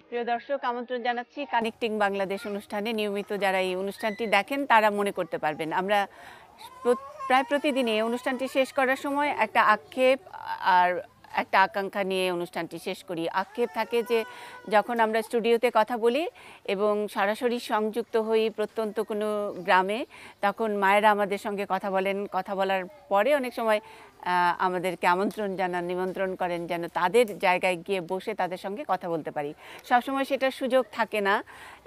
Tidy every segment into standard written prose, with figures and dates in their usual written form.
প্রিয় দর্শক, আমন্ত্রণ জানাচ্ছি কানেক্টিং বাংলাদেশ অনুষ্ঠানে। নিয়মিত যারা এই অনুষ্ঠানটি দেখেন তারা মনে করতে পারবেন আমরা প্রায় প্রতিদিনই এই অনুষ্ঠানটি শেষ করার সময় একটা আক্ষেপ আর একটা আকাঙ্ক্ষা নিয়ে অনুষ্ঠানটি শেষ করি। আক্ষেপ থাকে যে যখন আমরা স্টুডিওতে কথা বলি এবং সরাসরি সংযুক্ত হই প্রত্যন্ত কোনো গ্রামে, তখন মায়েরা আমাদের সঙ্গে কথা বলেন। কথা বলার পরে অনেক সময় আমাদেরকে আমন্ত্রণ জানান, নিমন্ত্রণ করেন যেন তাদের জায়গায় গিয়ে বসে তাদের সঙ্গে কথা বলতে পারি। সবসময় সেটার সুযোগ থাকে না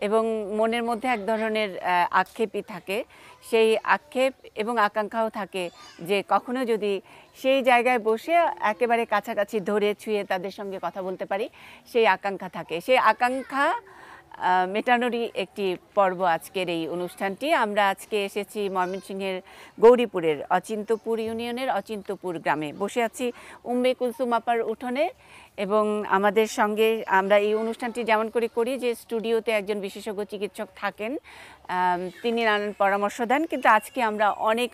এবং মনের মধ্যে এক ধরনের আক্ষেপই থাকে। সেই আক্ষেপ এবং আকাঙ্ক্ষাও থাকে যে কখনো যদি সেই জায়গায় বসে একেবারে কাছাকাছি ধরে ছুঁয়ে তাদের সঙ্গে কথা বলতে পারি, সেই আকাঙ্ক্ষা থাকে। সেই আকাঙ্ক্ষা মেটানোরই একটি পর্ব আজকের এই অনুষ্ঠানটি। আমরা আজকে এসেছি ময়মনসিংহের গৌরীপুরের অচিন্তপুর ইউনিয়নের অচিন্তপুর গ্রামে। বসে আছি উম্মে কুলসুম আপার উঠোনে এবং আমাদের সঙ্গে আমরা এই অনুষ্ঠানটি যেমন করে করি যে স্টুডিওতে একজন বিশেষজ্ঞ চিকিৎসক থাকেন, তিনি নানান পরামর্শ দেন, কিন্তু আজকে আমরা অনেক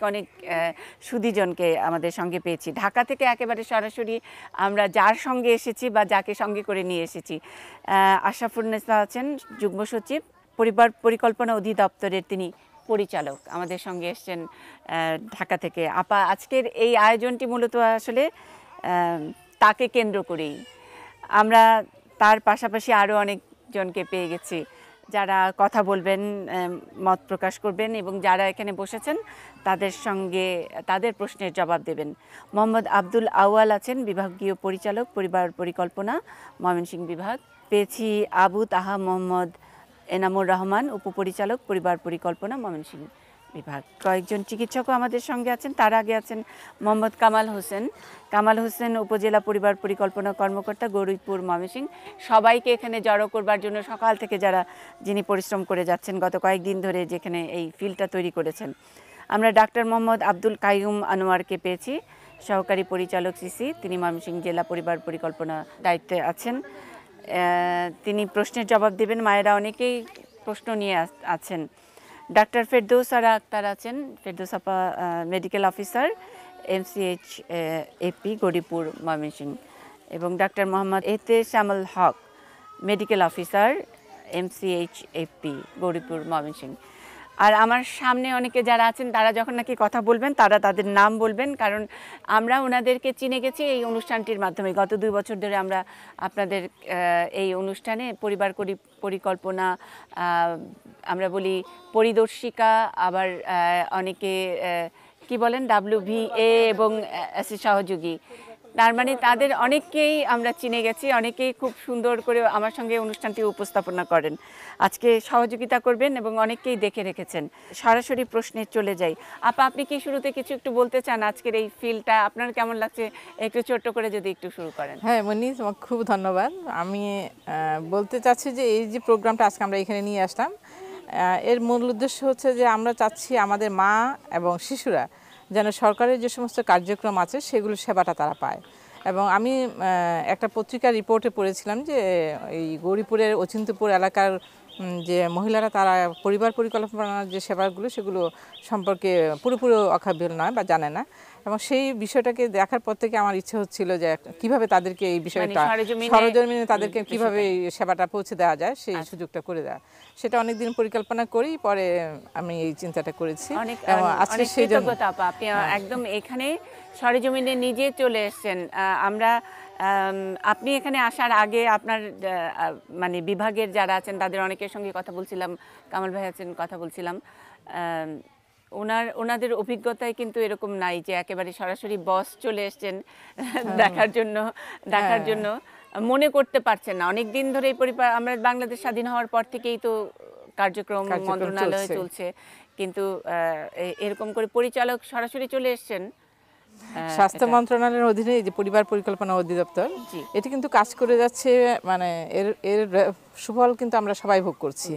সুধীজনকে আমাদের সঙ্গে পেয়েছি। ঢাকা থেকে একেবারে সরাসরি আমরা যার সঙ্গে এসেছি বা যাকে সঙ্গে করে নিয়ে এসেছি, আশরাফুন্নেসা আছেন যুগ্ম সচিব, পরিবার পরিকল্পনা অধিদপ্তরের তিনি পরিচালক, আমাদের সঙ্গে এসছেন ঢাকা থেকে। আপা, আজকের এই আয়োজনটি মূলত আসলে তাকে কেন্দ্র করেই। আমরা তার পাশাপাশি আরও অনেকজনকে পেয়ে গেছি যারা কথা বলবেন, মত প্রকাশ করবেন এবং যারা এখানে বসেছেন তাদের সঙ্গে তাদের প্রশ্নের জবাব দেবেন। মোহাম্মদ আব্দুল আউয়াল আছেন বিভাগীয় পরিচালক, পরিবার পরিকল্পনা, ময়মনসিংহ বিভাগ। পেয়েছি আবু তাহা মোহাম্মদ এনামুর রহমান, উপপরিচালক, পরিবার পরিকল্পনা, ময়মনসিংহ বিভাগ। কয়েকজন চিকিৎসকও আমাদের সঙ্গে আছেন। তার আগে আছেন মোহাম্মদ কামাল হোসেন, উপজেলা পরিবার পরিকল্পনা কর্মকর্তা, গৌরীপুর, ময়মনসিংহ। সবাইকে এখানে জড়ো করবার জন্য সকাল থেকে যিনি পরিশ্রম করে যাচ্ছেন গত কয়েকদিন ধরে, যেখানে এই ফিল্ডটা তৈরি করেছেন। আমরা ডাক্তার মোহাম্মদ আব্দুল কাইয়ুম আনোয়ারকে পেয়েছি, সহকারী পরিচালক সিসি, তিনি ময়মনসিংহ জেলা পরিবার পরিকল্পনা দায়িত্বে আছেন। তিনি প্রশ্নের জবাব দেবেন। মায়েরা অনেকেই প্রশ্ন নিয়ে আছেন। ডাক্তার ফেরদৌস আক্তার আছেন, ফেরদৌস আপা medical officer, MCH AP Gouripur, Mymensingh. এবং ডাক্তার Mohammad Ehteshamul Haque, medical officer, MCH AP Gouripur, Mymensingh. আর আমার সামনে অনেকে যারা আছেন তারা যখন নাকি কথা বলবেন তারা তাদের নাম বলবেন, কারণ আমরা ওনাদেরকে চিনে গেছি এই অনুষ্ঠানটির মাধ্যমে। গত 2 বছর ধরে আমরা আপনাদের এই অনুষ্ঠানে পরিবার পরিকল্পনা, আমরা বলি পরিদর্শিকা, আবার অনেকে কি বলেন WVA এবং সহযোগী, তার মানে তাদের অনেককেই আমরা চিনে গেছি। অনেকেই খুব সুন্দর করে আমার সঙ্গে অনুষ্ঠানটি উপস্থাপনা করেন, আজকে সহযোগিতা করবেন এবং অনেককেই দেখে রেখেছেন। সরাসরি প্রশ্নে চলে যাই। আপা, আপনি কি শুরুতে কিছু একটু বলতে চান? আজকের এই ফিল্ডটা আপনার কেমন লাগছে একটু ছোট্ট করে যদি একটু শুরু করেন। হ্যাঁ মনি, তোমাকে খুব ধন্যবাদ। আমি বলতে চাচ্ছি যে এই যে প্রোগ্রামটা আজকে আমরা এখানে নিয়ে আসলাম, এর মূল উদ্দেশ্য হচ্ছে যে আমরা চাচ্ছি আমাদের মা এবং শিশুরা যেন সরকারের যে সমস্ত কার্যক্রম আছে সেগুলো সেবাটা তারা পায়। এবং আমি একটা পত্রিকার রিপোর্টে পড়েছিলাম যে এই গৌরীপুরের অচিন্তপুর এলাকার যে মহিলারা তারা পরিবার পরিকল্পনার যে সেবাগুলো সেগুলো সম্পর্কে পুরোপুরি অখাবিল নয় বা জানে না। এবং সেই বিষয়টাকে দেখার পর থেকে আমার ইচ্ছে হচ্ছিল যে কিভাবে তাদেরকে এই বিষয়টা সরজমিনে তাদেরকে কিভাবে এই সেবাটা পৌঁছে দেওয়া যায়, সেই সুযোগটা করে দেওয়া। সেটা অনেকদিন পরিকল্পনা করেই পরে আমি এই চিন্তাটা করেছি। আজকে সেই জন্য আপনি একদম এখানে সরজমিনে নিজে চলে এসেছেন। আপনি এখানে আসার আগে আপনার মানে বিভাগের যারা আছেন তাদের অনেকের সঙ্গে কথা বলছিলাম, কামাল ভাই আছেন, কথা বলছিলাম। ওনাদের অভিজ্ঞতায় কিন্তু এরকম নাই যে একেবারে সরাসরি বস চলে এসছেন দেখার জন্য মনে করতে পারছেন না। অনেক দিন ধরে আমরা বাংলাদেশ স্বাধীন হওয়ার পর থেকেই তো কার্যক্রম মন্ত্রণালয়ে চলছে, কিন্তু এরকম করে পরিচালক সরাসরি চলে এসছেন। স্বাস্থ্য মন্ত্রণালয়ের অধীনে যে পরিবার পরিকল্পনা অধিদপ্তর, এটি কিন্তু কাজ করে যাচ্ছে। মানে এর সুফল কিন্তু আমরা সবাই ভোগ করছি।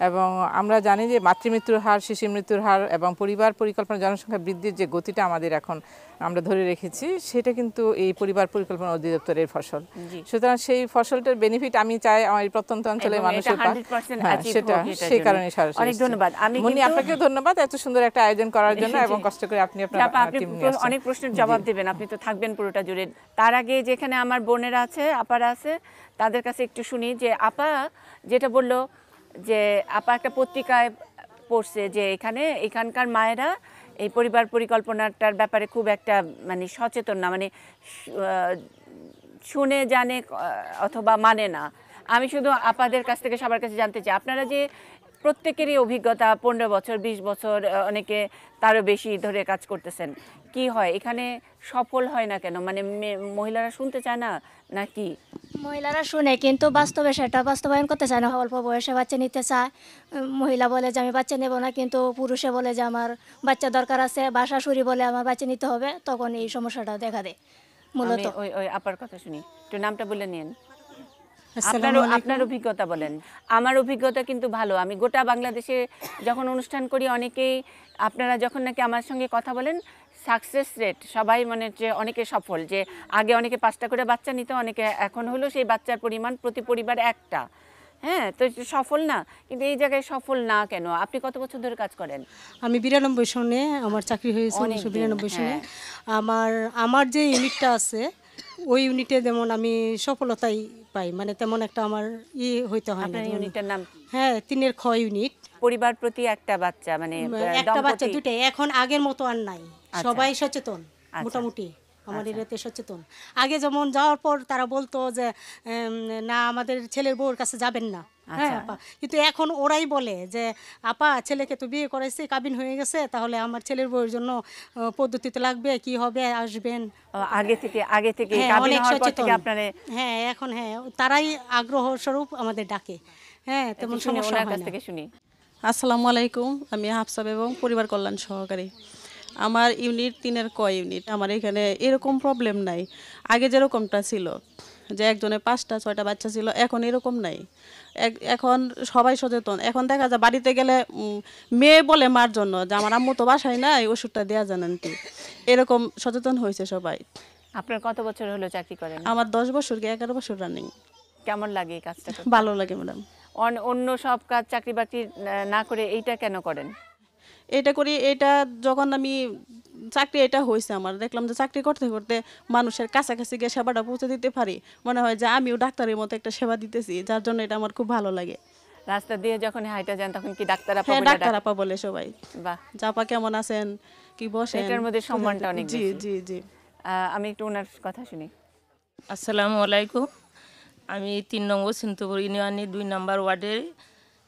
এবং আমরা জানি যে মাতৃমৃত্যুর হার, শিশু মৃত্যুর হার এবং পরিবার পরিকল্পনা জনসংখ্যা বৃদ্ধির যে গতিটা আমাদের এখন আমরা ধরে রেখেছি, সেটা কিন্তু এই পরিবার পরিকল্পনা অধিদপ্তরের ফসল। সুতরাং সেই ফসলটার বেনিফিট আমি চাই আমার এই প্রত্যন্ত অঞ্চলের মানুষের পায়, সেটা সেই কারণে সরাসরি। অনেক ধন্যবাদ। মনি, আপনাকে ধন্যবাদ এত সুন্দর একটা আয়োজন করার জন্য এবং কষ্ট করে আপনি অনেক প্রশ্নের জবাব দেবেন, আপনি তো থাকবেন পুরোটা জুড়ে। তার আগে যেখানে আমার বোনেরা আছে, আপারা আছে, তাদের কাছে একটু শুনি যে আপা যেটা বললো যে আপা একটা পত্রিকায় পড়ছে যে এখানকার মায়েরা এই পরিবার পরিকল্পনাটার ব্যাপারে খুব একটা মানে সচেতন না, মানে শুনে জানে অথবা মানে না। আমি শুধু আপাদের কাছ থেকে সবার কাছে জানতে চাই, আপনারা যে প্রত্যেকেরই অভিজ্ঞতা 15 বছর 20 বছর, অনেকে তারও বেশি ধরে কাজ করতেছেন, কি হয় এখানে সফল হয় না কেন? মানে মহিলারা শুনতে চায় না নাকি? মহিলারা শুনে কিন্তু বাস্তবে সেটা বাস্তবায়ন করতে চায় না। অল্প বয়সে বাচ্চা নিতে চায়, মহিলা বলে যে আমি বাচ্চা নেব না, কিন্তু পুরুষে বলে যে আমার বাচ্চা দরকার আছে, বা শাশুড়ি বলে আমার বাচ্চা নিতে হবে, তখন এই সমস্যাটা দেখা দেয় মূলত। ওই আপার কথা শুনি, একটু নামটা বলে নিন। আসসালামু আলাইকুম। আপনার অভিজ্ঞতা বলেন। আমার অভিজ্ঞতা কিন্তু ভালো। আমি গোটা বাংলাদেশে যখন অনুষ্ঠান করি, অনেকেই আপনারা যখন নাকি আমার সঙ্গে কথা বলেন, সাকসেস রেট সবাই মানে যে অনেকে সফল, যে আগে অনেকে 5টা করে বাচ্চা নিত, অনেকে এখন হলো সেই বাচ্চার পরিমাণ প্রতি পরিবার একটা। হ্যাঁ, তো সফল না, কিন্তু এই জায়গায় সফল না কেন? আপনি কত বছর ধরে কাজ করেন? আমি 92 সনে আমার চাকরি হয়েছে, 1992 সনে। আমার যে ইউনিটটা আছে ওই ইউনিটে যেমন আমি সফলতাই পাই, মানে তেমন একটা আমার হইতে হয় না। আপনার ইউনিটের নাম? হ্যাঁ, 3-এর খ ইউনিট। পরিবার প্রতি একটা বাচ্চা, মানে একটা বাচ্চা দুটাই। এখন আগের মতো আর নাই, সবাই সচেতন মোটামুটি আমার এরিয়াতে সচেতন। আগে যেমন যাওয়ার পর তারা বলতো যে না আমাদের ছেলের বউর কাছে যাবেন না, হ্যাঁ আপা, কিন্তু এখন ওরাই বলে যে আপা ছেলেকে তো বিয়ে করাইছে, কাবিন হয়ে গেছে, তাহলে আমার ছেলের বউয়ের জন্য পদ্ধতিতে লাগবে, কি হবে আসবেন। আগে থেকে অনেক সচেতন আপনারা? হ্যাঁ, এখন হ্যাঁ তারাই আগ্রহ স্বরূপ আমাদের ডাকে। হ্যাঁ, তেমন সমস্যা হয় না। থেকে শুনি। আসসালামু আলাইকুম, আমি হাফসা বেগম, পরিবার কল্যাণ সহকারী। আমার ইউনিট 3-এর ক ইউনিট। আমার এখানে এরকম প্রবলেম নাই। আগে যেরকমটা ছিল যে একজনের 5টা 6টা বাচ্চা ছিল, এখন এরকম নাই। এখন সবাই সচেতন। এখন দেখা যায় বাড়িতে গেলে মেয়ে বলে মার জন্য যে আমার আম্মু তো বাসায় না, এই ওষুধটা দেওয়া জানেন কি, এরকম সচেতন হয়েছে সবাই। আপনার কত বছর হলো চাকরি করেন? আমার 10 বছর কি 11 বছর রানিং। কেমন লাগে এই কাজটা? ভালো লাগে ম্যাডাম। অন্য সব কাজ চাকরি বাকরি না করে এইটা কেন করেন? এটা করি, এটা যখন আমি চাকরি এটা হয়েছে আমার, দেখলাম যে চাকরি করতে করতে মানুষের কাছাকাছি গিয়ে সেবাটা পৌঁছে দিতে পারি, মনে হয় যে আমিও ডাক্তারের মতো একটা সেবা দিতেছি, যার জন্য এটা আমার খুব ভালো লাগে। রাস্তা দিয়ে যখন হাইটা যান তখন কি ডাক্তার আপা হ্যাঁ, বলে ডাক্তার আপা বলে সবাই। বাহ, জাপা কেমন আছেন, কি বসেন, এটার মধ্যে সম্মানটা অনেক জি বেশি। জি জি। আমি একটু ওনার কথা শুনি। আসসালামু আলাইকুম। আমি 3 নম্বর সিন্তুপুর ইউনিয়নের 2 নম্বর ওয়ার্ডের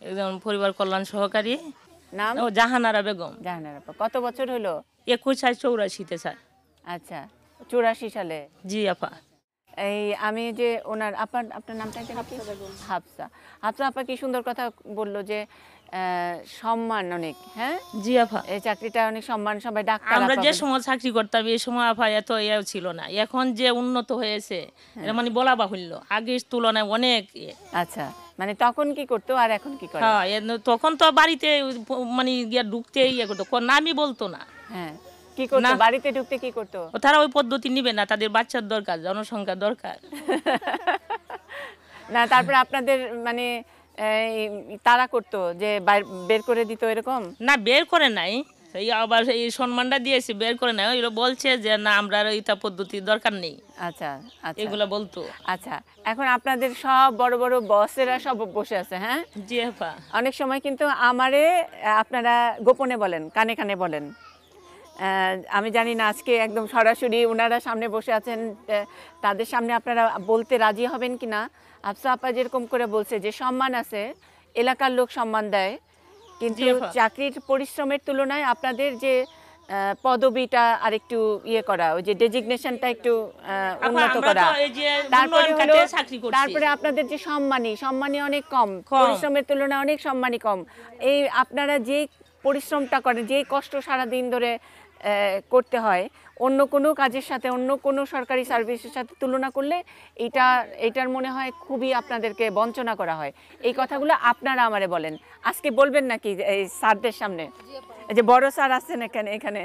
একজন পরিবার কল্যাণ সহকারী। নাম? ও জাহানারা বেগম। জাহানারা আপা। কত বছর হলো? 2184-তে স্যার। আচ্ছা, 84 সালে। জি আপা। এই আমি যে ওনার আপনার নামটা কি? হাফসা। হাফসা আপা কি সুন্দর কথা বললো যে সম্মান অনেক। হ্যাঁ জি আপা। এই চাকরিটা অনেক সম্মান, সবাই ডাক্তার আমরা আপা যে বলে। সময় চাকরি করতাম এই সময় আপা এত ইয়ে ছিল না, এখন যে উন্নত হয়েছে এটা মানে বলা বাহুল্য, আগের তুলনায় অনেক আচ্ছা, মানে তখন কি করতো আর এখন কি করে? হ্যাঁ, তখন তো বাড়িতে মানে গিয়া ঢুকতে ইয়ে করতো, নামই বলতো না। হ্যাঁ, কি করতো বাড়িতে ঢুকতে? কি করতো? তারা ওই পদ্ধতি নিবে না, তাদের বাচ্চার দরকার, জনসংখ্যা দরকার। না, তারপরে আপনাদের মানে তারা করতো যে বের করে দিত এরকম? না, বের করে নাই, এই আবার এই সম্মানটা দিয়েছে, বের করে নাই। ওইগুলো বলছে যে না আমরা এটা পদ্ধতির দরকার নেই। আচ্ছা আচ্ছা, এগুলো বলতো। আচ্ছা, এখন আপনাদের সব বড় বড় বসেরা সব বসে আছে। হ্যাঁ জি আপা। অনেক সময় কিন্তু আমারে আপনারা গোপনে বলেন, কানে কানে বলেন। আমি জানি না আজকে একদম সরাসরি ওনারা সামনে বসে আছেন, তাদের সামনে আপনারা বলতে রাজি হবেন কি না? আফসা আপা যেরকম করে বলছে যে সম্মান আছে, এলাকার লোক সম্মান দেয়, কিন্তু চাকরির পরিশ্রমের তুলনায় আপনাদের যে পদবিটা আরেকটু ইয়ে করা, ওই যে ডেজিগনেশনটা একটু উন্নত করা, তারপরে আপনাদের যে সম্মানী অনেক কম, পরিশ্রমের তুলনায় অনেক সম্মানী কম। এই আপনারা যে পরিশ্রমটা করেন, যে কষ্ট সারাদিন ধরে করতে হয়, অন্য কোনো কাজের সাথে, অন্য কোনো সরকারি সার্ভিসের সাথে তুলনা করলে এটার মনে হয় খুবই আপনাদেরকে বঞ্চনা করা হয়। এই কথাগুলো আপনারা আমারে বলেন, আজকে বলবেন নাকি এই স্যারদের সামনে? যে বড় স্যার আছেন এখানে।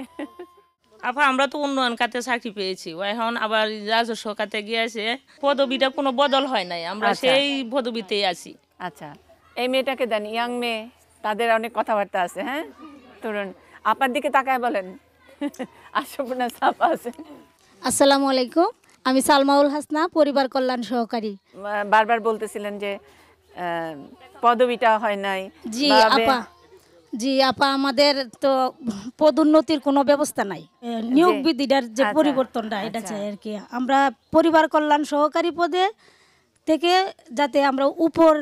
আপা আমরা তো উন্নয়ন খাতে চাকরি পেয়েছি, এখন আবার রাজস্ব খাতে গিয়েছে, পদবিটা কোনো বদল হয় নাই, আমরা সেই পদবিতেই আছি। আচ্ছা, এই মেয়েটাকে দেন, ইয়াং মেয়ে, তাদের অনেক কথাবার্তা আছে। হ্যাঁ, তরুণ আপার দিকে তাকায় বলেন। আশাপূর্ণা সাপা আছে। আসসালামু আলাইকুম, আমি সালমাউল হাসনা, পরিবার কল্যাণ সহকারী। বারবার বলতেছিলেন যে পদবিটা হয় নাই জি বা আপা, জি আপা, আমাদের তো পদোন্নতির কোনো ব্যবস্থা নাই। নিয়োগ বিধিটার যে আচ্ছা, পরিবর্তনটা এটা আচ্ছা। চাই আর কি। আমরা পরিবার কল্যাণ সহকারী পদে থেকে যাতে আমরা উপর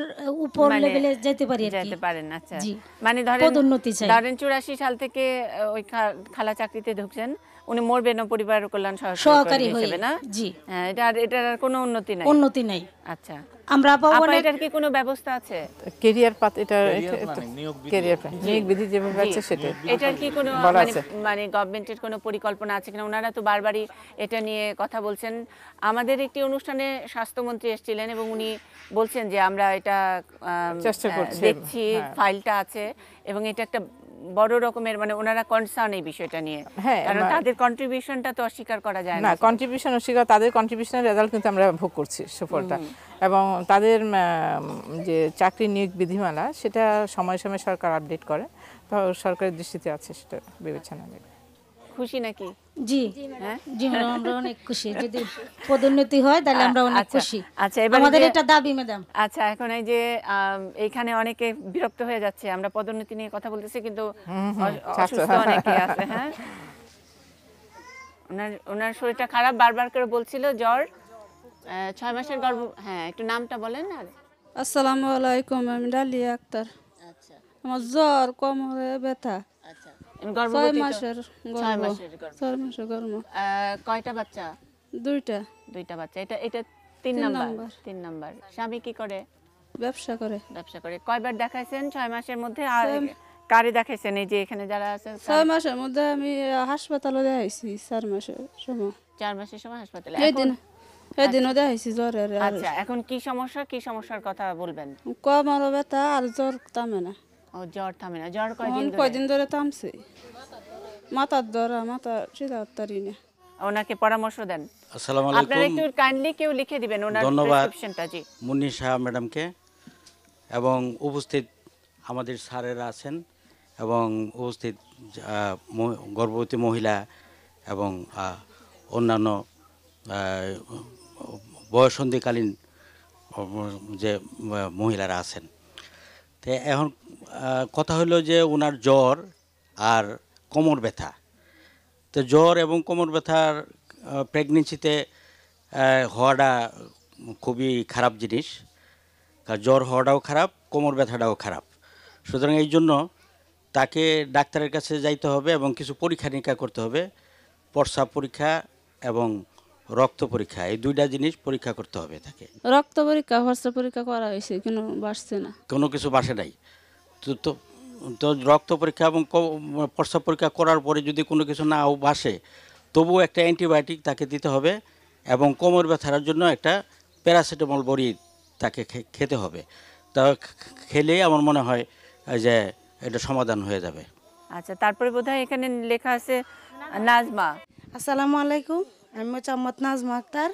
উপর মানে লেভেলে যেতে পারি আর কি। যেতে পারেন, আচ্ছা। জি, মানে ধরেন পদোন্নতি চাই। 84 সাল থেকে ওই খালা চাকরিতে ঢুকছেন, উনি মরবেন পরিবার কল্যাণ সহকারী সহকারী হয়ে, হিসেবে না? জি। হ্যাঁ, এটার আর কোনো উন্নতি নাই। উন্নতি নাই। আচ্ছা, আমরা আপা আপা অনেক এটার কি কোনো ব্যবস্থা আছে? কেরিয়ার পাত, এটা নিয়োগ বিধি। কেরিয়ার নিয়োগ বিধি যেভাবে আছে সেটা এটার কি কোনো বলা মানে আছে। মানে গভর্নমেন্টের কোনো পরিকল্পনা আছে কিনা? ওনারা তো বারবারই এটা নিয়ে কথা বলছেন। আমাদের একটি অনুষ্ঠানে স্বাস্থ্যমন্ত্রী এসেছিলেন এবং উনি বলছেন যে আমরা এটা চেষ্টা করছি। দেখছি, ফাইলটা আছে এবং এটা একটা বড় রকমের, মানে ওনারা কনসার্ন এই বিষয়টা নিয়ে, হ্যাঁ, কারণ তাদের কন্ট্রিবিউশনটা তো অস্বীকার করা যায় না, না। কন্ট্রিবিউশন অস্বীকার, তাদের কন্ট্রিবিউশনের রেজাল্ট কিন্তু আমরা ভোগ করছি, সুফলটা। এবং তাদের যে চাকরি নিয়োগ বিধিমালা, সেটা সময়ে সময়ে সরকার আপডেট করে, তো সরকারের দৃষ্টিতে আছে, সেটা বিবেচনা নেবে। খুশি নাকি? জি হ্যাঁ, জি ম্যাডাম, আমরা অনেক খুশি। যদি পদোন্নতি হয় তাহলে আমরা অনেক আচ্ছা, খুশি। আচ্ছা, এবার আমাদের যে- এটা দাবি ম্যাডাম। আচ্ছা, এখন এই যে এইখানে অনেকে বিরক্ত হয়ে যাচ্ছে, আমরা পদোন্নতি নিয়ে কথা বলতেছি কিন্তু অসুস্থ অনেকে আছে। হ্যাঁ, ওনার শরীরটা খারাপ, বারবার করে বলছিল জ্বর, 6 মাসের গর্ভ। হ্যাঁ, একটু নামটা বলেন। আর আসসালামু আলাইকুম, আমি ডালিয়া আক্তার। আচ্ছা, আমার জ্বর, কোমরে ব্যথা, আচ্ছা, 6 গর্ভবতী তো? মাসের 6 গর্ভ। মাসের গর্ভ। 6 মাসের গর্ভ। কয়টা বাচ্চা? 2টা। 2টা বাচ্চা। এটা 3 নাম্বার। 3 নাম্বার। স্বামী কি করে? ব্যবসা করে। ব্যবসা করে। কয়বার দেখাইছেন 6 মাসের মধ্যে? আর কারে দেখাইছেন? এই যে এখানে যারা আছে 6 মাসের মধ্যে আমি হাসপাতালে দেখাইছি, 4 মাসের সময়। 4 মাসের সময় হাসপাতালে। এদিনও দেখাইছি জ্বরের। আর আচ্ছা, এখন কি সমস্যার কথা বলবেন? কোমরে ব্যথা আর জ্বর থামে না। ও, জ্বর থামে না। জ্বর কয়দিন ধরে? কয়দিন ধরে থামছে। মাথার ধরা, মাথা সিধা তারি না। ওনাকে পরামর্শ দেন। আসসালামু আপনারা আলাইকুম। একটু কাইন্ডলি কেউ লিখে দিবেন ওনার ধন্যবাদ প্রেসক্রিপশনটা। জি, মুন্নি শাহ ম্যাডামকে এবং উপস্থিত আমাদের স্যারেরা আছেন এবং উপস্থিত গর্ভবতী মহিলা এবং অন্যান্য বয়ঃসন্ধিকালীন যে মহিলারা আছেন। তো এখন কথা হলো যে ওনার জ্বর আর কোমর ব্যথা। তো জ্বর এবং কোমর ব্যথার প্রেগনেন্সিতে হওয়াটা খুবই খারাপ জিনিস, কারণ জ্বর হওয়াটাও খারাপ, কোমর ব্যথাটাও খারাপ। সুতরাং এই জন্য তাকে ডাক্তারের কাছে যাইতে হবে এবং কিছু পরীক্ষা নিরীক্ষা করতে হবে, প্রস্রাব পরীক্ষা এবং রক্ত পরীক্ষা, এই 2টা জিনিস পরীক্ষা করতে হবে তাকে। রক্ত পরীক্ষা, প্রস্রাব পরীক্ষা করা হয়েছে, কিন্তু বাড়ছে না। কোনো কিছু বাসে নাই। তো তো তো রক্ত পরীক্ষা এবং প্রস্রাব পরীক্ষা করার পরে যদি কোনো কিছু না বাসে, তবুও একটা অ্যান্টিবায়োটিক তাকে দিতে হবে এবং কোমর ব্যথার জন্য একটা প্যারাসিটামল বড়ি তাকে খেতে হবে। তা খেলেই আমার মনে হয় যে এটা সমাধান হয়ে যাবে। আচ্ছা, তারপরে বোধহয় এখানে লেখা আছে নাজমা। আসসালামু আলাইকুম, আমি মোহাম্মদ নাজমা আক্তার।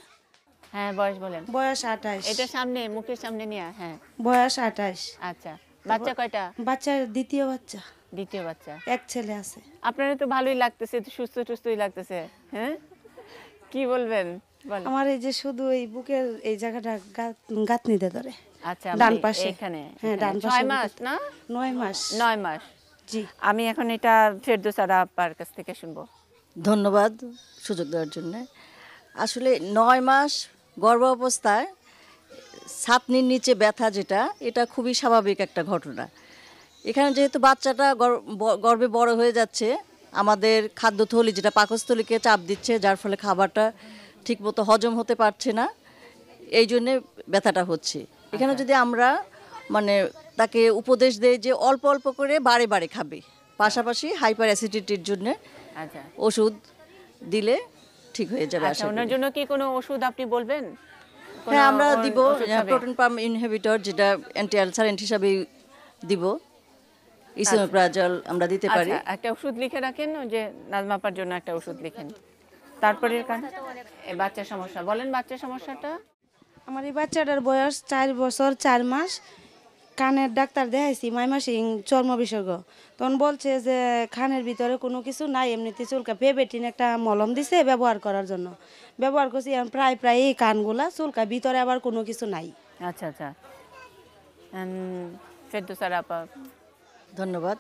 হ্যাঁ, বয়স বলেন। বয়স 28। এটা সামনে, মুখের সামনে নিয়ে। হ্যাঁ, বয়স 28। আচ্ছা, বাচ্চা কয়টা? বাচ্চা দ্বিতীয় বাচ্চা, দ্বিতীয় বাচ্চা। এক ছেলে আছে। আপনারা তো ভালোই লাগতেছে, সুস্থই লাগতেছে। হ্যাঁ, কি বলবেন? বলেন। আমার এই যে শুধু এই বুকের এই জায়গাটা গাঁথনিতে ধরে। আচ্ছা, ডান পাশে। এখানে। হ্যাঁ, ডান 6 পাশে। মাস না? 9 মাস। 9 মাস। জি, আমি এখন এটা ফেরদৌসা আপার কাছ থেকে শুনবো। ধন্যবাদ সুযোগ দেওয়ার জন্য। আসলে 9 মাস গর্ভ অবস্থায় ছাতনির নিচে ব্যথা, যেটা এটা খুবই স্বাভাবিক একটা ঘটনা। এখানে যেহেতু বাচ্চাটা গর্ভে বড় হয়ে যাচ্ছে, আমাদের খাদ্যথলি যেটা পাকস্থলীকে চাপ দিচ্ছে, যার ফলে খাবারটা ঠিকমতো হজম হতে পারছে না, এই জন্যে ব্যথাটা হচ্ছে। এখানে যদি আমরা মানে তাকে উপদেশ দেই যে অল্প অল্প করে বারে বারে খাবে, পাশাপাশি হাইপার অ্যাসিডিটির জন্য আচ্ছা, ওষুধ দিলে ঠিক হয়ে যাবে। আচ্ছা, ওনার জন্য কি কোনো ওষুধ আপনি বলবেন? হ্যাঁ, আমরা দিব প্রোটন পাম্প ইনহিবিটর, যেটা অ্যান্টি আলসারেন্ট হিসাবে দিব। ইসোমেপ্রাজল আমরা দিতে পারি। আচ্ছা, একটা ওষুধ লিখে রাখেন, ওই যে নাজমাপার জন্য একটা ওষুধ লিখেন। তারপরে বাচ্চার সমস্যা বলেন। বাচ্চার সমস্যাটা? আমার এই বাচ্চাটার বয়স 4 বছর 4 মাস। কানের ডাক্তার দেখাইছি, মাইমাসিং চর্ম বিশেষজ্ঞ। তখন বলছে যে কানের ভিতরে কোনো কিছু নাই, এমনিতে চুলকা পেবেটিন একটা মলম দিছে ব্যবহার করার জন্য। ব্যবহার করছি, প্রায় এই কানগুলা চুলকা, ভিতরে আবার কোনো কিছু নাই। আচ্ছা, আচ্ছা, ফেরদৌসারা আপা। ধন্যবাদ।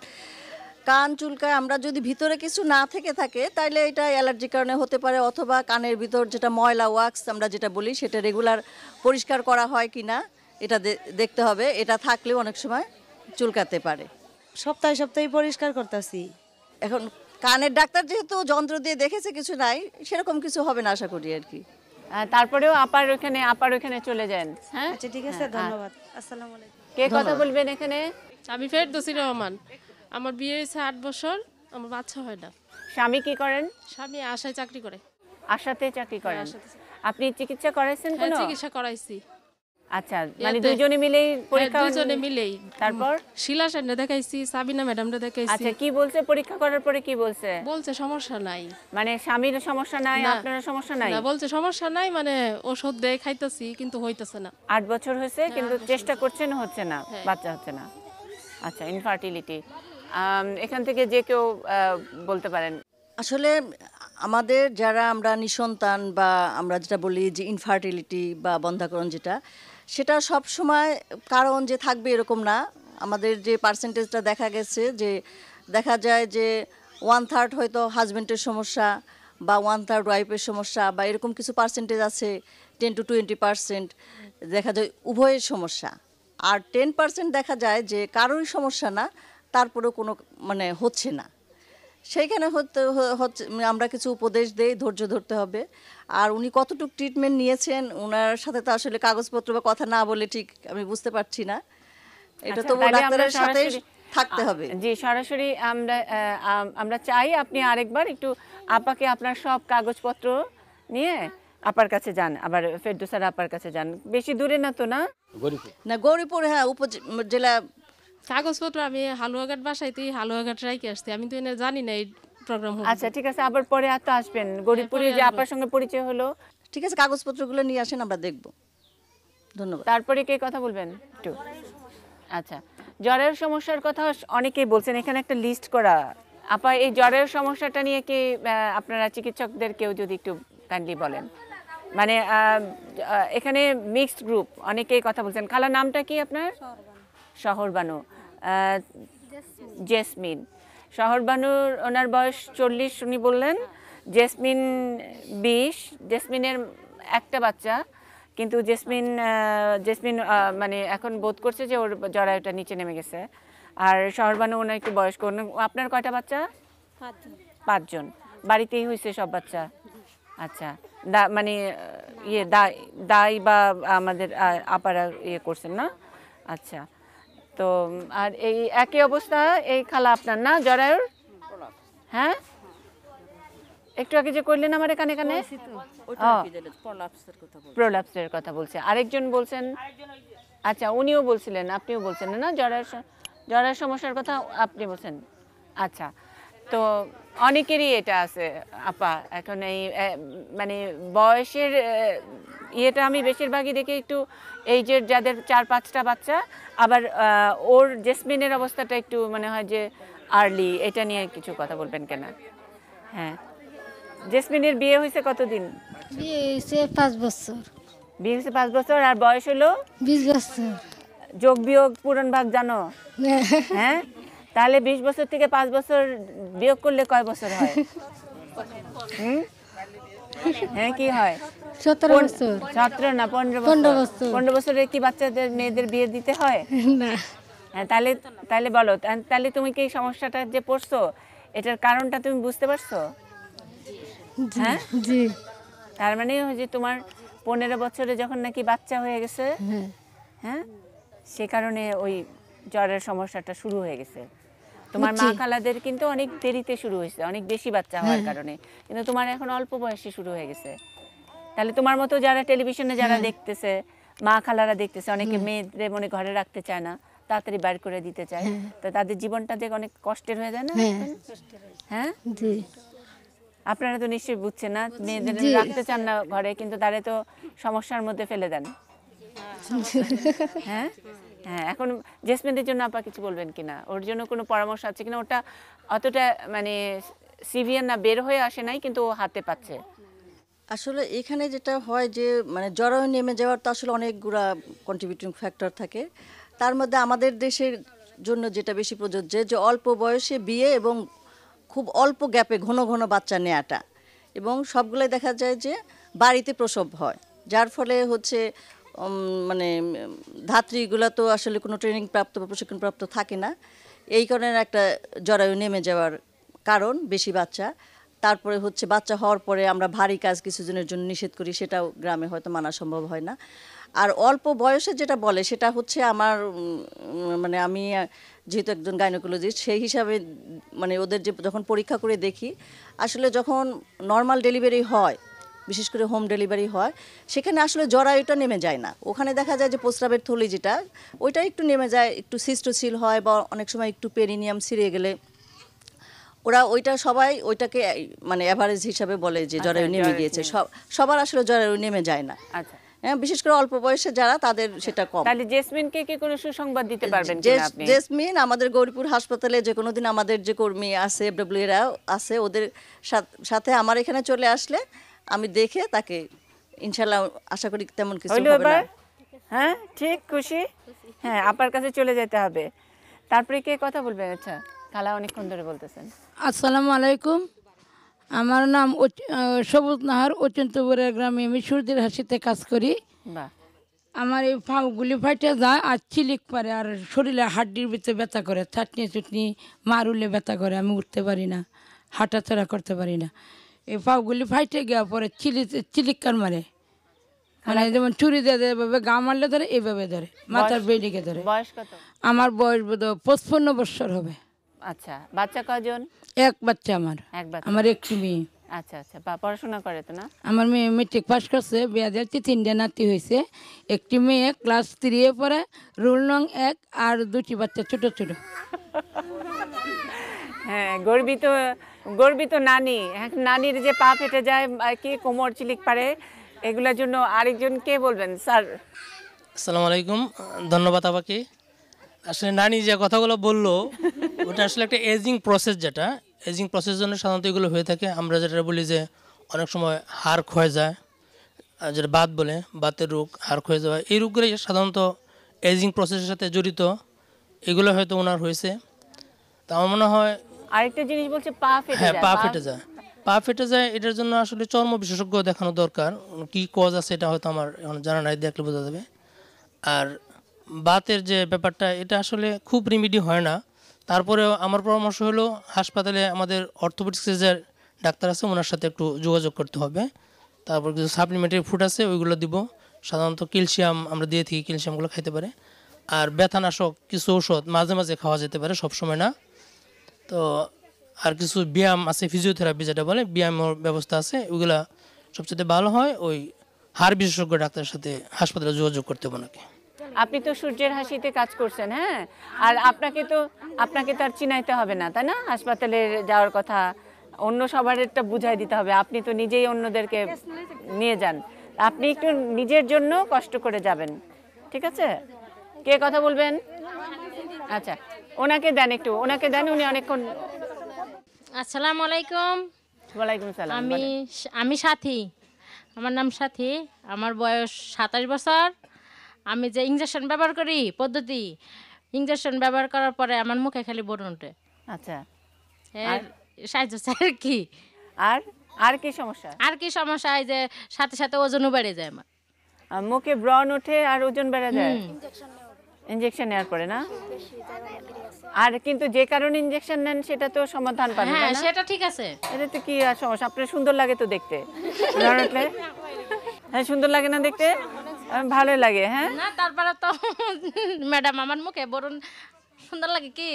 কান চুলকায় আমরা যদি ভিতরে কিছু না থেকে থাকে তাহলে এটা অ্যালার্জির কারণে হতে পারে, অথবা কানের ভিতর যেটা ময়লা ওয়াক্স আমরা যেটা বলি সেটা রেগুলার পরিষ্কার করা হয় কি না এটা দেখতে হবে। এটা থাকলেও অনেক সময় চুলকাতে পারে। সপ্তাহে সপ্তাহে পরিষ্কার করতেছি। এখন কানের ডাক্তার যেহেতু যন্ত্র দিয়ে দেখেছে কিছু নাই, সেরকম কিছু হবে না আশা করি আর কি। তারপরেও আপার ওখানে চলে যান। হ্যাঁ আচ্ছা ঠিক আছে, ধন্যবাদ। আসসালামু আলাইকুম। কে কথা বলবেন এখানে? আমি ফেরদৌসী রহমান। আমার বিয়ে হয়েছে 8 বছর, আমার বাচ্চা হয় না। স্বামী কি করেন? স্বামী আশায় চাকরি করে। আশাতে চাকরি করেন? আপনি চিকিৎসা করাইছেন হ্যাঁ, কোনো? চিকিৎসা করাইছি। আচ্ছা, মানে দুজনে মিলেই পরীক্ষা? দুজনে মিলেই। তারপর শিলা সেনরে দেখাইছি, সাবিনা ম্যাডামরে দেখাইছি। আচ্ছা, কি বলছে পরীক্ষা করার পরে? কি বলছে? বলছে সমস্যা নাই। মানে স্বামীর সমস্যা নাই, আপনার সমস্যা নাই? না, বলছে সমস্যা নাই, মানে ওষুধ দেয় খাইতেছি কিন্তু হইতেছে না। 8 বছর হয়েছে কিন্তু চেষ্টা করছেন, হচ্ছে না, বাচ্চা হচ্ছে না। আচ্ছা, ইনফার্টিলিটি। এখান থেকে যে কেউ বলতে পারেন। আসলে আমাদের যারা আমরা নিঃসন্তান বা আমরা যেটা বলি যে ইনফার্টিলিটি বা বন্ধ্যাকরণ যেটা, সেটা সব সময় কারণ যে থাকবে এরকম না। আমাদের যে পার্সেন্টেজটা দেখা গেছে যে দেখা যায় যে 1/3 হয়তো হাজব্যান্ডের সমস্যা বা 1/3 ওয়াইফের সমস্যা বা এরকম কিছু পার্সেন্টেজ আছে। 10 to 20% দেখা যায় উভয়ের সমস্যা। আর 10% দেখা যায় যে কারোরই সমস্যা না, তারপরেও কোনো মানে হচ্ছে না। সেইখানে হচ্ছে আমরা কিছু উপদেশ দেই, ধৈর্য ধরতে হবে। আর উনি কতটুকু ট্রিটমেন্ট নিয়েছেন ওনার সাথে তো আসলে কাগজপত্র বা কথা না বলে ঠিক আমি বুঝতে পারছি না। এটা তো ডাক্তারের সাথে থাকতে হবে। জি, সরাসরি আমরা চাই আপনি আরেকবার একটু আপাকে আপনার সব কাগজপত্র নিয়ে আপার কাছে যান, আবার ফেরদৌসারা আপার কাছে যান। বেশি দূরে না তো? না, গৌরীপুর, হ্যাঁ, উপজেলা। কাগজপত্র আমি হালুয়াঘাট বাসাইতেই হালুয়াঘাট রাইকে আসছি, আমি তো এনে জানি না এই প্রোগ্রাম হবে। আচ্ছা ঠিক আছে, আবার পরে তো আসবেন। গৌরীপুরে যে আপার সঙ্গে পরিচয় হলো, ঠিক আছে, কাগজপত্রগুলো নিয়ে আসেন, আমরা দেখব। ধন্যবাদ। তারপরে কে কথা বলবেন একটু? আচ্ছা, জ্বরের সমস্যার কথা অনেকেই বলছেন, এখানে একটা লিস্ট করা। আপা, এই জ্বরের সমস্যাটা নিয়ে কি আপনারা চিকিৎসকদের কেউ যদি একটু কাইন্ডলি বলেন? মানে এখানে মিক্সড গ্রুপ, অনেকেই কথা বলছেন। খালার নামটা কি আপনার? শহরবানু। জেসমিন। শহরবানুর ওনার বয়স 40 উনি বললেন। জেসমিন 20। জেসমিনের একটা বাচ্চা, কিন্তু জেসমিন মানে এখন বোধ করছে যে ওর জরায়ুটা নিচে নেমে গেছে। আর শহরবানু ওনার একটু বয়স্ক। আপনার কয়টা বাচ্চা? 5 জন। বাড়িতেই হয়েছে সব বাচ্চা? আচ্ছা, মানে দাই বা আমাদের আপারা করছেন না? আচ্ছা, তো আর এই একই অবস্থা এই খালা আপনার না জরায়ুর? হ্যাঁ, একটু আগে যে করলেন আমার কানে কানে প্রলাপসের কথা বলছে। আরেকজন বলছেন, আচ্ছা উনিও বলছিলেন, আপনিও বলছেন না জরায়ুর সমস্যার কথা আপনি বলছেন। আচ্ছা, তো অনেকেরই এটা আছে আপা। এখন এই মানে বয়সের ইয়েটা আমি বেশিরভাগই দেখি একটু এই যে যাদের 4-5টা বাচ্চা, আবার ওর জেসমিনের অবস্থাটা একটু মনে হয় যে আর্লি। এটা নিয়ে কিছু কথা বলবেন কেন? হ্যাঁ, জেসমিনের বিয়ে হয়েছে কতদিন? বিয়ে হয়েছে 5 বছর। বিয়ে হয়েছে 5 বছর, আর বয়স হলো 20 বছর। যোগ বিয়োগ পূরণ ভাগ জানো? হ্যাঁ, তাহলে 20 বছর থেকে 5 বছর বিয়োগ করলে কয় বছর হয়? হ্যাঁ, কি হয়? 17 বছর। 17 না 15 বছর? 15 বছরে কি বাচ্চাদের মেয়েদের বিয়ে দিতে হয়? না। হ্যাঁ, তাহলে বলো, তাহলে তুমি কি সমস্যাটা যে পড়ছো এটার কারণটা তুমি বুঝতে পারছো? হ্যাঁ জি। তার মানে যে তোমার 15 বছরে যখন নাকি বাচ্চা হয়ে গেছে, হ্যাঁ, সে কারণে ওই জ্বরের সমস্যাটা শুরু হয়ে গেছে। তোমার মা খালাদের কিন্তু অনেক দেরিতে শুরু হয়েছে, অনেক বেশি বাচ্চা হওয়ার কারণে, কিন্তু তোমার এখন অল্প বয়সে শুরু হয়ে গেছে। তাহলে তোমার মতো যারা টেলিভিশনে যারা দেখতেছে, মা খালারা দেখতেছে, অনেকে মেয়েদের মনে ঘরে রাখতে চায় না, তাড়াতাড়ি বাইর করে দিতে চায়, তো তাদের জীবনটা যে অনেক কষ্টের হয়ে যায় না? হ্যাঁ, আপনারা তো নিশ্চয়ই বুঝছেন না, মেয়েদের রাখতে চান না ঘরে, কিন্তু তারা তো সমস্যার মধ্যে ফেলে দেন। হ্যাঁ হ্যাঁ, এখন জেসমিনের জন্য আপা কিছু বলবেন কিনা? ওর জন্য কোনো পরামর্শ আছে কিনা? ওটা অতটা মানে সিভিয়ার না, বের হয়ে আসে নাই, কিন্তু ও হাতে পাচ্ছে। আসলে এখানে যেটা হয় যে মানে জরায়ু নেমে যাওয়ার তো আসলে অনেকগুলা কন্ট্রিবিউটিং ফ্যাক্টর থাকে। তার মধ্যে আমাদের দেশের জন্য যেটা বেশি প্রযোজ্য যে অল্প বয়সে বিয়ে এবং খুব অল্প গ্যাপে ঘন ঘন বাচ্চা নেওয়াটা, এবং সবগুলোই দেখা যায় যে বাড়িতে প্রসব হয়, যার ফলে হচ্ছে মানে ধাত্রীগুলো তো আসলে কোনো ট্রেনিং প্রাপ্ত বা প্রশিক্ষণপ্রাপ্ত থাকে না, এই কারণে একটা জরায়ু নেমে যাওয়ার কারণ বেশি বাচ্চা। তারপরে হচ্ছে বাচ্চা হওয়ার পরে আমরা ভারী কাজ কিছুজনের জন্য নিষেধ করি, সেটাও গ্রামে হয়তো মানা সম্ভব হয় না। আর অল্প বয়সে যেটা বলে সেটা হচ্ছে আমার মানে আমি যেহেতু একজন গাইনোকোলজিস্ট সেই হিসাবে মানে ওদের যে যখন পরীক্ষা করে দেখি, আসলে যখন নর্মাল ডেলিভারি হয়, বিশেষ করে হোম ডেলিভারি হয়, সেখানে আসলে জরায়ুটা নেমে যায় না। ওখানে দেখা যায় যে প্রস্রাবের থলি যেটা ওইটা একটু নেমে যায়, একটু সিস্টোসিল হয় বা অনেক সময় একটু পেরিনিয়াম ছিঁড়ে গেলে ওরা ওইটা সবাই ওইটাকে মানে অ্যাভারেজ হিসাবে বলে যে জরায়ু নেমে গিয়েছে। সবার আসলে জরায়ু নেমে যায় না। আচ্ছা, হ্যাঁ, বিশেষ করে অল্প বয়সে যারা তাদের সেটা কম। তাহলে জেসমিনকে কি কোনো সুসংবাদ দিতে পারবেন কিনা আপনি? জেসমিন আমাদের গৌরীপুর হাসপাতালে যে কোনো দিন আমাদের যে কর্মী আছে এফডব্লিউ এরা আছে, ওদের সাথে আমার এখানে চলে আসলে আমি দেখে তাকে ইনশাল্লাহ আশা করি তেমন কিছু হবে না। হ্যাঁ, ঠিক, খুশি? হ্যাঁ, আপার কাছে চলে যেতে হবে। তারপরে কে কথা বলবেন? আচ্ছা, খালা অনেকক্ষণ ধরে বলতেছেন। আসসালামু আলাইকুম, আমার নাম সবুজ নাহার, অচিন্তপুরের গ্রামে আমি সূর্যের হাসিতে কাজ করি। বাহ। আমার এই ফাউগুলি ফাইটে যায় আর চিলিক পারে, আর শরীরে হাড্ডির ভিতরে ব্যথা করে, চাটনি চুটনি মারুলে ব্যথা করে, আমি উঠতে পারি না, হাঁটাচড়া করতে পারি না। এই ফাউগুলি ফাইটে গিয়া পরে চিলিকার মারে, মানে যেমন চুরি দিয়ে এভাবে গা মারলে ধরে, এইভাবে ধরে মাথার বেডিকে ধরে। বয়স কত? আমার বয়স বোধ 55 বছর হবে। আচ্ছা, বাচ্চা কজন? এক বাচ্চা আমার। এক বাচ্চা? আমার একটি মেয়ে। আচ্ছা আচ্ছা, পড়াশোনা করে তো না? আমার মেয়ে মেট্রিক পাস করছে, বিয়া দিয়েছি, 3টে নাতি হয়েছে। একটি মেয়ে ক্লাস 3-এ পড়ে, রোল নং 1, আর 2টি বাচ্চা ছোট ছোট। হ্যাঁ, গর্বিত নানি। নানির যে পা ফেটে যায়, কি কোমর চিলিক পারে, এগুলোর জন্য আরেকজন কে বলবেন? স্যার। আসসালামু আলাইকুম, ধন্যবাদ আপনাকে। আসলে নানি যে কথাগুলো বললো ওটা আসলে একটা এজিং প্রসেস, যেটা এজিং প্রসেসের জন্য সাধারণত এগুলো হয়ে থাকে। আমরা যেটা বলি যে অনেক সময় হাড় ক্ষয়ে যায়, যেটা বাত বলে, বাতের রোগ, হাড় ক্ষয়ে যাওয়া, এই রোগগুলি সাধারণত এজিং প্রসেসের সাথে জড়িত। এগুলো হয়তো ওনার হয়েছে। তা আমার মনে হয় আরেকটা জিনিস বলছে পা ফেটে যায়। হ্যাঁ, পা ফেটে যায়। পা ফেটে যায়, এটার জন্য আসলে চর্ম বিশেষজ্ঞ দেখানো দরকার। কি কজ আছে এটা হয়তো আমার এখন জানা নাই, দেখলে বোঝা যাবে। আর বাতের যে ব্যাপারটা, এটা আসলে খুব রিমিডি হয় না। তারপরেও আমার পরামর্শ হলো হাসপাতালে আমাদের অর্থোপেডিক্সের ডাক্তার আছে, ওনার সাথে একটু যোগাযোগ করতে হবে। তারপর কিছু সাপ্লিমেন্টারি ফুড আছে, ওইগুলো দিব। সাধারণত ক্যালসিয়াম আমরা দিয়ে থাকি, ক্যালসিয়ামগুলো খাইতে পারে। আর ব্যথানাশক কিছু ঔষধ মাঝে মাঝে খাওয়া যেতে পারে, সবসময় না। তো আর কিছু ব্যায়াম আছে, ফিজিওথেরাপি যেটা বলে, ব্যায়ামের ব্যবস্থা আছে, ওইগুলা সবচেয়ে ভালো হয়। ওই হাড় বিশেষজ্ঞ ডাক্তারের সাথে হাসপাতালে যোগাযোগ করতে হবে নাকি। আপনি তো সূর্যের হাসিতে কাজ করছেন, হ্যাঁ, আর আপনাকে তো আর চিনাইতে হবে না, তাই না? হাসপাতালে যাওয়ার কথা অন্য সবারটা বুঝাই দিতে হবে। আপনি তো নিজেই অন্যদেরকে নিয়ে যান, আপনি একটু নিজের জন্য কষ্ট করে যাবেন, ঠিক আছে? কে কথা বলবেন? আচ্ছা, ওনাকে দেন, ওনাকে দেন, উনি অনেকক্ষণ। আসসালামু আলাইকুম। ওয়ালাইকুম সালাম। আমি সাথী, আমার নাম সাথী, আমার বয়স 27 বছর। আমি যে ইঞ্জেকশন ব্যবহার করি পদ্ধতি, ইঞ্জেকশন ব্যবহার করার পরে আমার মুখে খালি ব্রণ ওঠে। আচ্ছা, আর সাহায্য চাই কি? আর কি সমস্যা? আর কি সমস্যা? এই যে সাথে সাথে ওজনও বেড়ে যায় আমার। মুখে ব্রণ ওঠে আর ওজন বেড়ে যায় ইঞ্জেকশন নেওয়ার পরে, না? আর কিন্তু যে কারণে ইঞ্জেকশন নেন সেটা তো সমাধান পাবেন না? হ্যাঁ, সেটা ঠিক আছে। এটা তো কি আর সমস্যা? আপনার সুন্দর লাগে তো দেখতে। হ্যাঁ, সুন্দর লাগে না দেখতে? ভালোই লাগে। হ্যাঁ, না তারপরে তো ম্যাডাম আমার মুখে ব্রণ সুন্দর লাগে কি?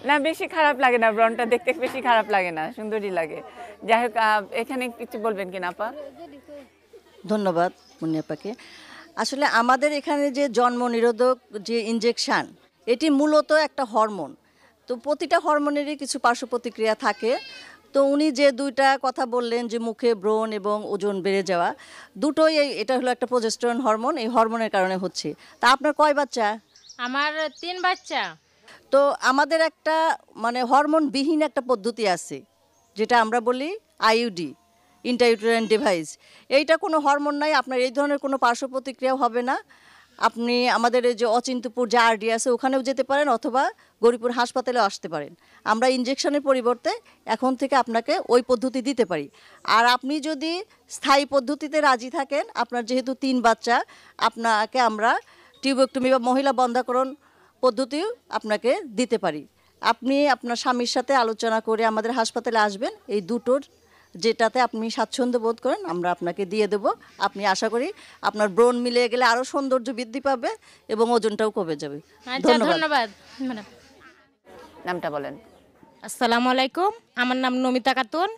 না, বেশি খারাপ লাগে না, ব্রণটা দেখতে বেশি খারাপ লাগে না, সুন্দরই লাগে। যাই হোক, এখানে কিছু বলবেন কিনা আপা? ধন্যবাদ মুন্নিয়াপাকে। আসলে আমাদের এখানে যে জন্ম নিরোধক যে ইনজেকশন, এটি মূলত একটা হরমোন। তো প্রতিটা হরমোনেরই কিছু পার্শ্ব প্রতিক্রিয়া থাকে। তো উনি যে দুইটা কথা বললেন যে মুখে ব্রণ এবং ওজন বেড়ে যাওয়া, দুটোই এটা হলো একটা প্রজেস্টেরন হরমোন, এই হরমোনের কারণে হচ্ছে। তা আপনার কয় বাচ্চা? আমার 3 বাচ্চা। তো আমাদের একটা মানে হরমোনবিহীন একটা পদ্ধতি আছে, যেটা আমরা বলি আইইউডি, ইন্ট্রাইউটেরাইন ডিভাইস। এইটা কোনো হরমোন নাই, আপনার এই ধরনের কোনো পার্শ্ব প্রতিক্রিয়াও হবে না। আপনি আমাদের এই যে অচিন্তপুর যে আরডি আছে ওখানেও যেতে পারেন, অথবা গৌরীপুর হাসপাতালেও আসতে পারেন। আমরা ইনজেকশনের পরিবর্তে এখন থেকে আপনাকে ওই পদ্ধতি দিতে পারি। আর আপনি যদি স্থায়ী পদ্ধতিতে রাজি থাকেন, আপনার যেহেতু 3 বাচ্চা, আপনাকে আমরা টিউবেক্টমি বা মহিলা বন্ধ্যাকরণ পদ্ধতিও আপনাকে দিতে পারি। আপনি আপনার স্বামীর সাথে আলোচনা করে আমাদের হাসপাতালে আসবেন, এই দুটোর যেটাতে আপনি স্বাচ্ছন্দ্য বোধ করেন আমরা আপনাকে দিয়ে দেব। আপনি আশা করি আপনার ব্রণ মিলিয়ে গেলে আরও সৌন্দর্য বৃদ্ধি পাবে এবং ওজনটাও কমে যাবে। ধন্যবাদ ম্যাডাম। নামটা বলেন। আসসালামু আলাইকুম, আমার নাম নমিতা খাতুন।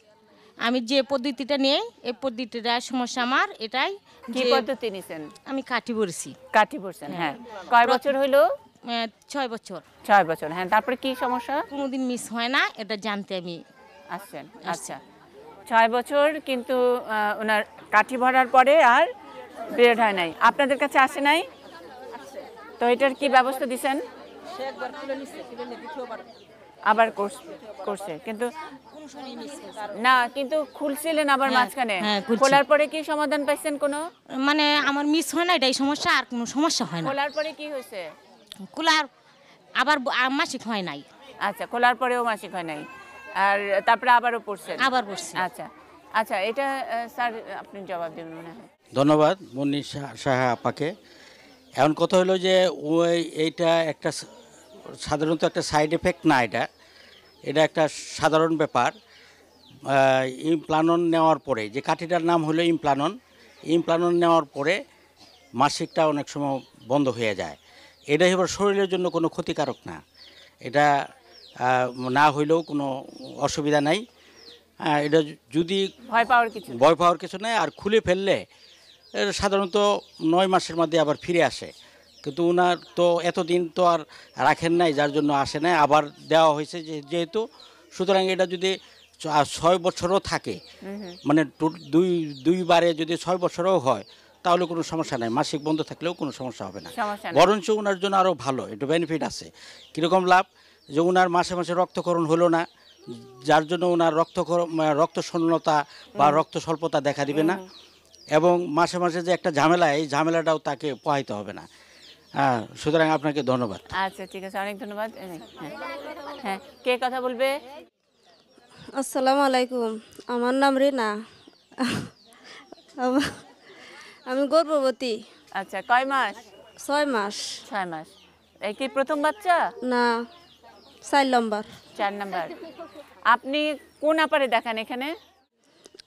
আমি যে পদ্ধতিটা নিয়ে এই পদ্ধতিটা সমস্যা আমার এটাই। কি পদ্ধতি নিছেন? আমি কাঠি পড়ছি। কাঠি পড়ছেন, হ্যাঁ। কয় বছর হইলো? 6 বছর। 6 বছর, হ্যাঁ। তারপরে কি সমস্যা? কোনোদিন মিস হয় না, এটা জানতে আমি আসছেন। আচ্ছা, 6 বছর কিন্তু ওনার কাঠি ভরার পরে আর বের হয় নাই, আপনাদের কাছে আসে নাই? তো এটার কি ব্যবস্থা দিছেন? আবার করছে কিন্তু না, কিন্তু খুলছিলেন আবার মাঝখানে। খোলার পরে কি সমাধান পাইছেন কোনো? মানে আমার মিস হয় না, এটাই সমস্যা, আর কোনো সমস্যা হয় না। খোলার পরে কি হয়েছে? খোলার আবার মাসিক হয় নাই। আচ্ছা, খোলার পরেও মাসিক হয় নাই, আর তারপরে আবারও পড়ছেন? আবার পড়ছি। আচ্ছা আচ্ছা, এটা স্যার আপনি জবাব দেবেন মনে হয়। ধন্যবাদ মুন্নি সাহা আপাকে। এখন কথা হলো যে এইটা একটা সাধারণত একটা সাইড এফেক্ট না, এটা একটা সাধারণ ব্যাপার। ইমপ্লানন নেওয়ার পরে, যে কাঠিটার নাম হলো ইমপ্লানন নেওয়ার পরে মাসিকটা অনেক সময় বন্ধ হয়ে যায়। এটা এবার শরীরের জন্য কোনো ক্ষতিকারক না, এটা না হইলেও কোনো অসুবিধা নাই। এটা যদি ভয় পাওয়ার কিছু নেই। আর খুলে ফেললে সাধারণত 9 মাসের মধ্যে আবার ফিরে আসে, কিন্তু ওনার তো এতদিন তো আর রাখেন নাই, যার জন্য আসে নাই, আবার দেওয়া হয়েছে যেহেতু। সুতরাং এটা যদি 6 বছরও থাকে, মানে দুইবারে যদি 6 বছরও হয়, তাহলে কোনো সমস্যা নাই, মাসিক বন্ধ থাকলেও কোনো সমস্যা হবে না। বরঞ্চ ওনার জন্য আরও ভালো, একটু বেনিফিট আছে। কীরকম লাভ? যে ওনার মাসে মাসে রক্তক্ষরণ হলো না, যার জন্য ওনার রক্তশূন্যতা বা রক্ত স্বল্পতা দেখা দিবে না, এবং মাসে মাসে যে একটা ঝামেলা, এই ঝামেলাটাও তাকে পোহাইতে হবে না। হ্যাঁ, সুতরাং আপনাকে ধন্যবাদ। আচ্ছা, ঠিক আছে, অনেক ধন্যবাদ। হ্যাঁ, কে কথা বলবে? আসসালামু আলাইকুম, আমার নাম রিনা, আমি গর্ভবতী। আচ্ছা, কয় মাস? 6 মাস। 6 মাস। এই কি প্রথম বাচ্চা? না, 4 নম্বর। 4 নম্বর। আপনি কোন আপারে দেখান এখানে?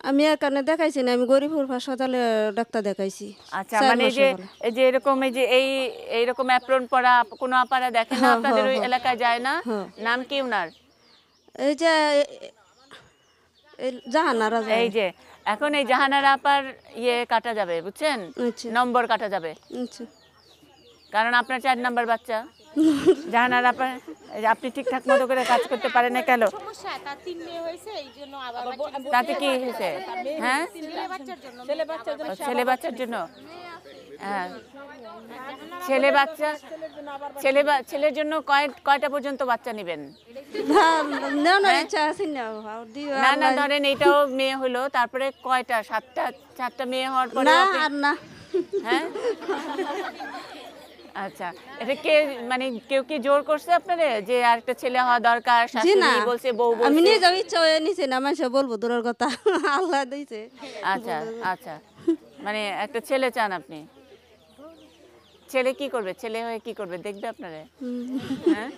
আমি এখানে দেখাইছি না, আমি গরিপুর হাসপাতালে ডাক্তার দেখাইছি। আচ্ছা, মানে এই যে এরকম এইরকম অ্যাপ্রন পরা কোন আপারা দেখেন না আপনাদের ওই এলাকায় যায় না? নাম কি উনার? এই যে জাহানারা। এই যে এখন এই জাহানারা আপার কাটা যাবে, বুঝছেন? নম্বর কাটা যাবে, কারণ আপনার 4 নাম্বার বাচ্চা। জাহানারা আপা, আপনি ঠিকঠাক মতো করে কাজ করতে পারেন না কেন? তাতে কি হয়েছে? হ্যাঁ, ছেলে বাচ্চার জন্য। হ্যাঁ, ছেলের জন্য কয়টা পর্যন্ত বাচ্চা নেবেন? না না, ধরেন এইটাও মেয়ে হলো, তারপরে কয়টা? 7টা মেয়ে হওয়ার পরে? হ্যাঁ, আচ্ছা। এটা কে, মানে কেউ কি জোর করছে আপনারে যে আরেকটা ছেলে হওয়া দরকার? শাশুড়ি বলছে, বউ বলছে? আমি নিজে ইচ্ছা হয়ে নিছি না, মানুষ বলবো দূরের কথা, আল্লাহ দিয়েছে। আচ্ছা আচ্ছা, মানে একটা ছেলে চান আপনি? ছেলে কি করবে? ছেলে হয়ে কি করবে? দেখবে আপনারে? হ্যাঁ,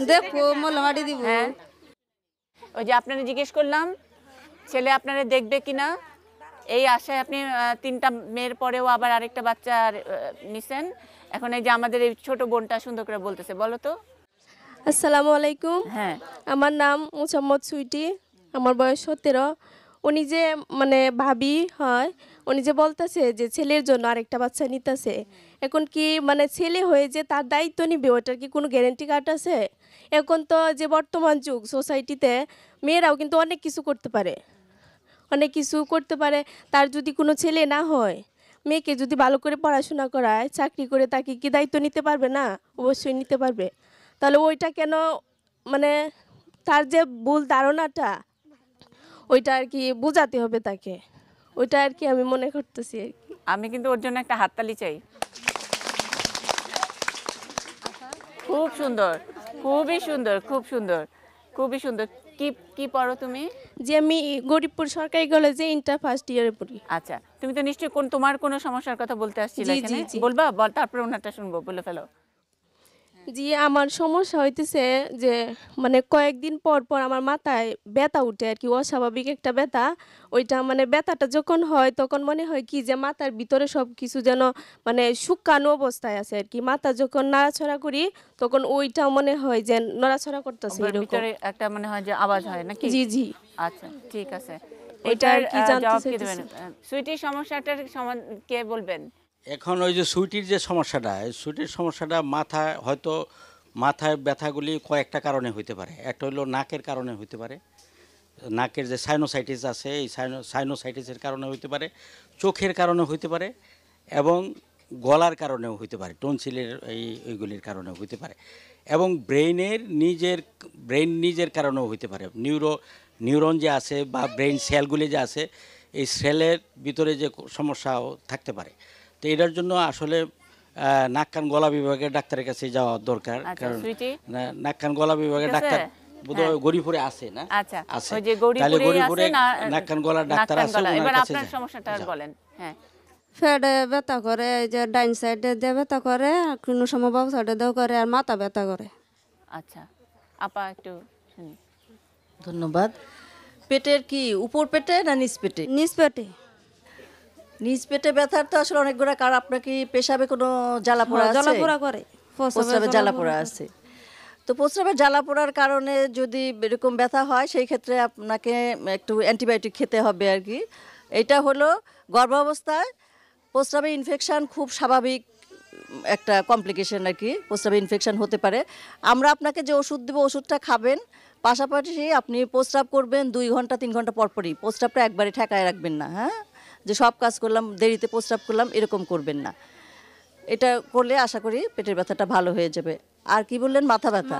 দেখো মলমাটি দিব। হ্যাঁ, ওই যে আপনারে জিজ্ঞেস করলাম ছেলে আপনারে দেখবে কিনা, এই আশায় আপনি 3টা মেয়ের পরেও আবার আরেকটা বাচ্চা নিছেন। এখন এই যে আমাদের এই ছোট বোনটা সুন্দর করে বলতেছে, বলো তো। আসসালামু আলাইকুম। হ্যাঁ, আমার নাম মোসাম্মদ সুইটি, আমার বয়স 17। উনি যে মানে ভাবি হয়, উনি যে বলতেছে যে ছেলের জন্য আরেকটা বাচ্চা নিতেছে, এখন কি মানে ছেলে হয়ে যে তার দায়িত্ব নিবে, ওটার কি কোনো গ্যারেন্টি কার্ড আছে? এখন তো যে বর্তমান যুগ, সোসাইটিতে মেয়েরাও কিন্তু অনেক কিছু করতে পারে, তার যদি কোনো ছেলে না হয়, মেয়েকে যদি ভালো করে পড়াশোনা করায়, চাকরি করে, তাকে কি দায়িত্ব নিতে পারবে না? অবশ্যই নিতে পারবে। তাহলে ওইটা কেন, মানে তার যে ভুল ধারণাটা, ওইটা আর কি বোঝাতে হবে তাকে, ওইটা আর কি আমি মনে করতেছি। আমি কিন্তু ওর জন্য একটা হাততালি চাই। খুব সুন্দর, খুবই সুন্দর, খুব সুন্দর, খুবই সুন্দর। কি কি পড়ো তুমি? যে আমি গরিবপুর সরকারি কলেজে ইন্টার ফার্স্ট ইয়ারে পড়ি। আচ্ছা, তুমি তো নিশ্চয়ই তোমার কোনো সমস্যার কথা বলতে আসছিলে জি, এখানে, জি, জি। বলবা? তারপর ওনারটা শুনবো, বলে ফেলো। জি, আমার সমস্যা হইতেছে যে মানে কয়েকদিন পর পর আমার মাথায় ব্যথা উঠে আর কি, অস্বাভাবিক একটা ব্যথা। ওইটা মানে ব্যথাটা যখন হয় তখন মনে হয় কি যে মাথার ভিতরে সব কিছু যেন মানে শুকানো অবস্থায় আছে আর কি। মাথা যখন নাড়াছড়া করি তখন ওইটাও মনে হয় যে নড়াছড়া করতেছে এরকম। ভিতরে একটা মনে হয় যে আওয়াজ হয় নাকি? জি জি। আচ্ছা, ঠিক আছে। এটা আর কি জানতে জবাব কি চাইতেছি। দেবেন? সুইটির সমস্যাটার সমাধান কে বলবেন? এখন ওই যে সুইটির যে সমস্যাটা, এই সুইটির সমস্যাটা মাথায় ব্যথাগুলি কয়েকটা কারণে হইতে পারে। একটা হলো নাকের কারণে হইতে পারে, নাকের যে সাইনোসাইটিস আছে এই সাইনোসাইটিসের কারণে হইতে পারে, চোখের কারণে হইতে পারে এবং গলার কারণেও হইতে পারে, টনসিলের এইগুলির কারণেও হইতে পারে এবং ব্রেন নিজের কারণেও হইতে পারে। নিউরন যে আছে বা ব্রেন সেলগুলি যে আছে এই সেলের ভিতরে যে সমস্যাও থাকতে পারে। তো এটার জন্য আসলে নাক কান গলা বিভাগের ডাক্তারের কাছে যাওয়া দরকার। কারণ নাক কান গলা বিভাগের ডাক্তার বোধহয় গরিপুরে আছে না? আচ্ছা, আছে। ওই যে তাহলে গরিপুরে গরিপুরে আছে না, নাক কান গলার ডাক্তার আছে, ওনার এবার কাছে আপনার যান। সমস্যাটা বলেন। হ্যাঁ, ফেডে ব্যথা করে, এই যে ডাইন সাইডে দিয়ে ব্যথা করে, আর কোনো সময় বাম সাইডে দেও করে, আর মাথা ব্যথা করে। আচ্ছা, আপা একটু শুনি। ধন্যবাদ। পেটের কি উপর পেটে না নিচ পেটে? নিচ পেটে। নিচ পেটে ব্যথার তো আসলে অনেকগুলো কারণ। আপনার কি পেশাবে কোনো জ্বালাপোড়া আছে? জ্বালাপোড়া করে, প্রস্রাবে জ্বালাপোড়া আছে। তো প্রস্রাবে জ্বালাপোড়ার কারণে যদি এরকম ব্যথা হয় সেই ক্ষেত্রে আপনাকে একটু অ্যান্টিবায়োটিক খেতে হবে আর কি। এটা হলো গর্ভাবস্থায় প্রস্রাবে ইনফেকশান খুব স্বাভাবিক একটা কমপ্লিকেশন আর কি। প্রস্রাবে ইনফেকশান হতে পারে। আমরা আপনাকে যে ওষুধ দেবো ওষুধটা খাবেন, পাশাপাশি আপনি প্রস্রাব করবেন 2 ঘন্টা 3 ঘন্টা পরপরই। প্রস্রাবটা একবারে ঠেকায় রাখবেন না, হ্যাঁ, যে সব কাজ করলাম দেরিতে প্রস্রাব করলাম এরকম করবেন না। এটা করলে আশা করি পেটের ব্যথাটা ভালো হয়ে যাবে। আর কি বললেন? মাথা ব্যথা।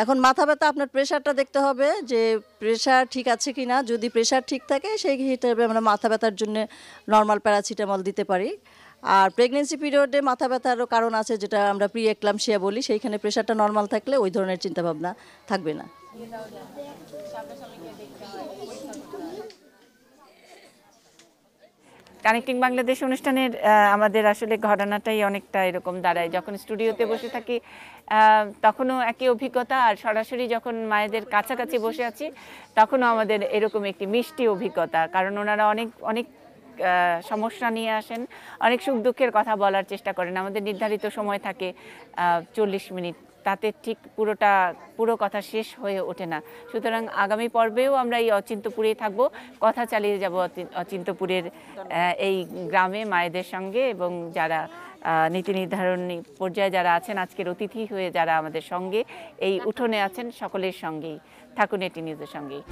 এখন মাথা ব্যথা আপনার প্রেশারটা দেখতে হবে যে প্রেশার ঠিক আছে কি না। যদি প্রেশার ঠিক থাকে সেই হিসেবে আমরা মাথা ব্যথার জন্য নর্মাল প্যারাসিটামল দিতে পারি। আর প্রেগনেন্সি পিরিয়ডে মাথা ব্যথারও কারণ আছে, যেটা আমরা প্রি এক্লাম্পসিয়া বলি। সেইখানে প্রেশারটা নর্মাল থাকলে ওই ধরনের চিন্তাভাবনা থাকবে না। কানেক্টিং বাংলাদেশ অনুষ্ঠানের আমাদের আসলে ঘটনাটাই অনেকটা এরকম দাঁড়ায়। যখন স্টুডিওতে বসে থাকি তখনও একই অভিজ্ঞতা, আর সরাসরি যখন মায়েদের কাছাকাছি বসে আছি তখনও আমাদের এরকম একটি মিষ্টি অভিজ্ঞতা। কারণ ওনারা অনেক অনেক সমস্যা নিয়ে আসেন, অনেক সুখ দুঃখের কথা বলার চেষ্টা করেন। আমাদের নির্ধারিত সময় থাকে 40 মিনিট, তাতে ঠিক পুরো কথা শেষ হয়ে ওঠে না। সুতরাং আগামী পর্বেও আমরা এই অচিন্তপুরেই থাকবো, কথা চালিয়ে যাব অচিন্তপুরের এই গ্রামে মায়েদের সঙ্গে, এবং যারা নীতি নির্ধারণী পর্যায়ে যারা আছেন, আজকের অতিথি হয়ে যারা আমাদের সঙ্গে এই উঠোনে আছেন, সকলের সঙ্গেই থাকুন এটি নিউজের সঙ্গেই।